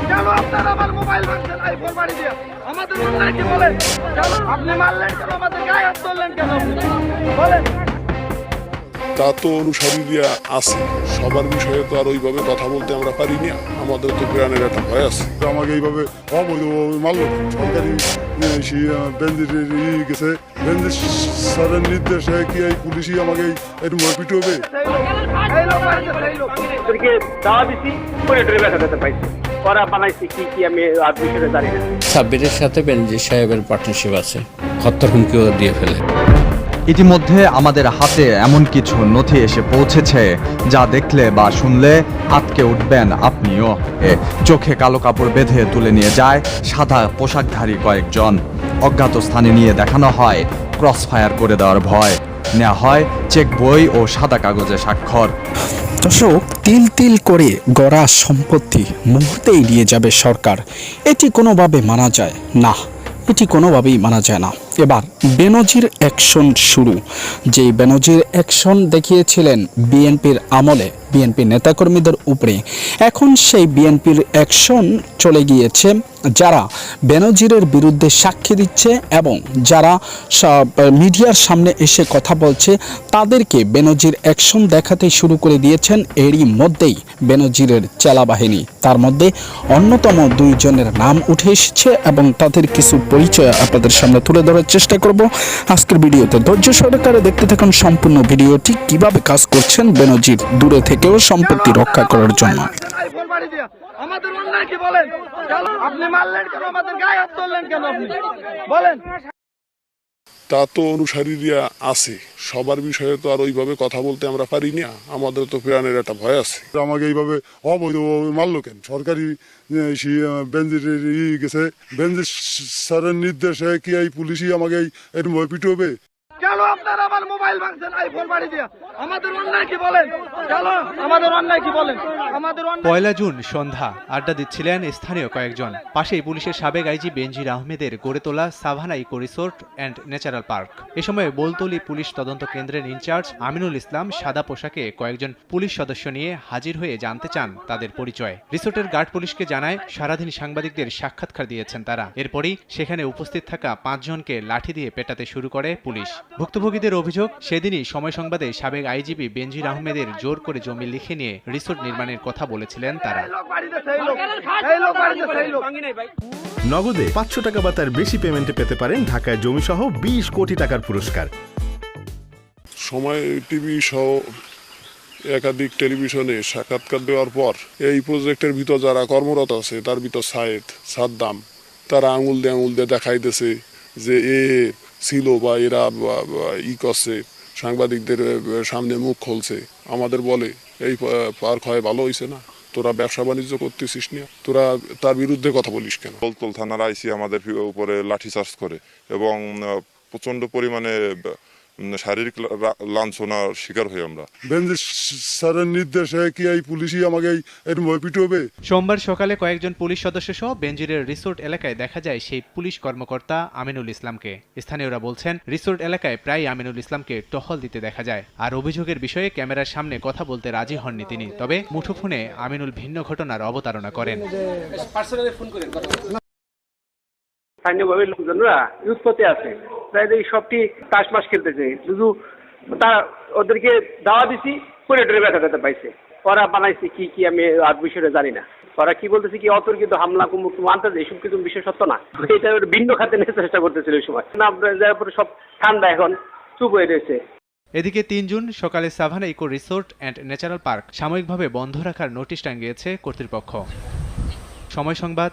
কেন আপনারা আমার মোবাইল ভাঙছেন আইফোন বাড়ি দিয়ে? আমাদের অন্যায় কি বলেন? কেন আপনি মারলেন? কেন আমাদের গায়ে হাত তুললেন কেন বলেন? তা তো অনুসারীরা আছে, সবার বিষয়ে তো আর ওইভাবে কথা বলতে আমরা পারি না। আমাদের তো প্রাণের একটা ভয় আছে। আমাকে এইভাবে অবৈধভাবে মারলো, সরকারি বেঞ্জির গেছে, বেঞ্জির স্যারের নির্দেশে কি এই পুলিশই আমাকে একটু পিটু হবে। এই লোক বাড়িতে, এই লোক ওদেরকে দাওয়া দিছি, পরে ড্রে ব্যথা দিতে পাইছে। ওরা বানাইছে কি কি আমি আর বিষয়ে জানি না। সাব্বিরের সাথে বেনজির সাহেবের পার্টনারশিপ আছে, হত্যার হুমকিও দিয়ে ফেলে। ইতিমধ্যে আমাদের হাতে এমন কিছু নথি এসে পৌঁছেছে যা দেখলে বা শুনলে আটকে উঠবেন আপনিও। চোখে কালো কাপড় বেঁধে তুলে নিয়ে যায় সাদা পোশাকধারী কয়েকজন। অজ্ঞাত স্থানে নিয়ে দেখানো হয় ক্রস ফায়ার করে দেওয়ার ভয়, নেওয়া হয় চেক বই ও সাদা কাগজে স্বাক্ষর। দর্শক, তিল তিল করে গড়া সম্পত্তি মুহূর্তেই নিয়ে যাবে সরকার, এটি কোনোভাবে মানা যায় না, এটি কোনোভাবেই মানা যায় না। এবার বেনজির অ্যাকশন শুরু। যেই বেনজির অ্যাকশন দেখিয়েছিলেন বিএনপির আমলে বিএনপি নেতাকর্মীদের উপরে, এখন সেই বিএনপির অ্যাকশন চলে গিয়েছে যারা বেনজিরের বিরুদ্ধে সাক্ষী দিচ্ছে এবং যারা মিডিয়ার সামনে এসে কথা বলছে তাদেরকে বেনজির অ্যাকশন দেখাতে শুরু করে দিয়েছেন এরই মধ্যেই বেনজিরের চেলা বাহিনী। তার মধ্যে অন্যতম দুইজনের নাম উঠে এসেছে এবং তাদের কিছু পরিচয় আপনাদের সামনে তুলে ধরার চেষ্টা করব আজকের ভিডিওতে। ধৈর্য সহকারে দেখতে থাকুন সম্পূর্ণ ভিডিওটি, কিভাবে কাজ করছেন বেনজির দূরে থেকেও সম্পত্তি রক্ষা করার জন্য। আইফোন বাড়ি দিয়ে আমাদের অন্যায় কি বলেন? কেন আপনি মারলেন? কেন আমাদের গায়ে হাত তুললেন কেন আপনি বলেন? তা তো অনুসারীরা আছে, সবার বিষয়ে তো আর ওইভাবে কথা বলতে আমরা পারি না। আমাদের তো প্রাণের একটা ভয় আছে। আমাকে এইভাবে অবৈধভাবে মারলো কেন? সরকারি বেঞ্জির গেছে, বেঞ্জির স্যারের নির্দেশে কি এই পুলিশই আমাকে একটু পিটু হবে। কেন আপনারা আমার মোবাইল ভাঙছেন আইফোন বাড়ি দিয়ে? আমাদের অন্যায় কি বলেন? কেন আমাদের অন্যায় কি বলেন? আমাদের পয়লা জুন সন্ধ্যা আড্ডা দিচ্ছিলেন স্থানীয় কয়েকজন। পাশেই পুলিশের সাবেক আইজি বেনজির আহমেদের গড়ে তোলা Savanna eco resort and natural park. এ সময় বোলতলি পুলিশ তদন্ত কেন্দ্রের ইনচার্জ আমিনুল ইসলাম সাদা পোশাকে কয়েকজন পুলিশ সদস্য নিয়ে হাজির হয়ে জানতে চান তাদের পরিচয়। রিসোর্টের গার্ড পুলিশকে জানায় সারাদিন সাংবাদিকদের সাক্ষাৎকার দিয়েছেন তারা। এরপরই সেখানে উপস্থিত থাকা 5 জনকে লাঠি দিয়ে পেটাতে শুরু করে পুলিশ। ভুক্তভোগীদের অভিযোগ, সেদিনই সময় সংবাদে সাবেক আইজিপি বেনজির আহমেদের জোর করে জমি লিখে নিয়ে রিসোর্ট নির্মাণের কথা বলেছিলেন তারা। নগদে 500 টাকা বা তার বেশি পেমেন্টে পেতে পারেন ঢাকায় জমি সহ 20 কোটি টাকার পুরস্কার। সময় টিভি সহ একাধিক টেলিভিশনে সাক্ষাৎকার দেওয়ার পর এই প্রজেক্টের ভিতর যারা কর্মরত আছে তার ভিতর সাদ্দাম তারা আঙুল দিয়ে দেখাইতেছে যে এ ছিল বা এরা করছে, সাংবাদিকদের সামনে মুখ খুলছে। আমাদের বলে এই পার্ক হয় ভালো হয়েছে না, তোরা ব্যবসা বাণিজ্য করতেছিস না, তোরা তার বিরুদ্ধে কথা বলিস কেন? বলতল থানার আইসি আমাদের উপরে লাঠিচার্জ করে এবং প্রচন্ড পরিমাণে শারীরিক লাঞ্ছনার শিকার হই আমরা। বেঞ্জির স্যারের নির্দেশে কি এই পুলিশই আমাকে একটু পিটু হবে। সোমবার সকালে কয়েকজন পুলিশ সদস্য সহ বেনজিরের রিসোর্ট এলাকায় দেখা যায় সেই পুলিশ কর্মকর্তা আমিনুল ইসলামকে। স্থানীয়রা বলছেন রিসোর্ট এলাকায় প্রায় আমিনুল ইসলামকে টহল দিতে দেখা যায়। আর অভিযোগের বিষয়ে ক্যামেরার সামনে কথা বলতে রাজি হননি তিনি। তবে মুঠোফোনে আমিনুল ভিন্ন ঘটনার অবতারণা করেন। স্থানীয়ভাবে লোকজনরা উৎপত্তি আছে, তাই এই সবটি তাস মাস খেলতেছে। শুধু তা ওদেরকে দাওয়া দিছি, পরে ড্রে ব্যথা দিতে পাইছে। ওরা বানাইছে কি কি আমি আর বিষয়ে জানি না। ওরা কি বলতেছে কি অতর্কিত হামলা কুমুক আনতেছে, এসব কিন্তু বিষয় সত্য না। এটা ভিন্ন খাতে নিয়ে চেষ্টা করতেছিল ওই সময় না, যার পরে সব ঠান্ডা এখন চুপ হয়ে রয়েছে। এদিকে 3 জুন সকালে Savannah eco resort and natural park সাময়িকভাবে বন্ধ রাখার নোটিশ টাঙ্গিয়েছে কর্তৃপক্ষ। সময় সংবাদ,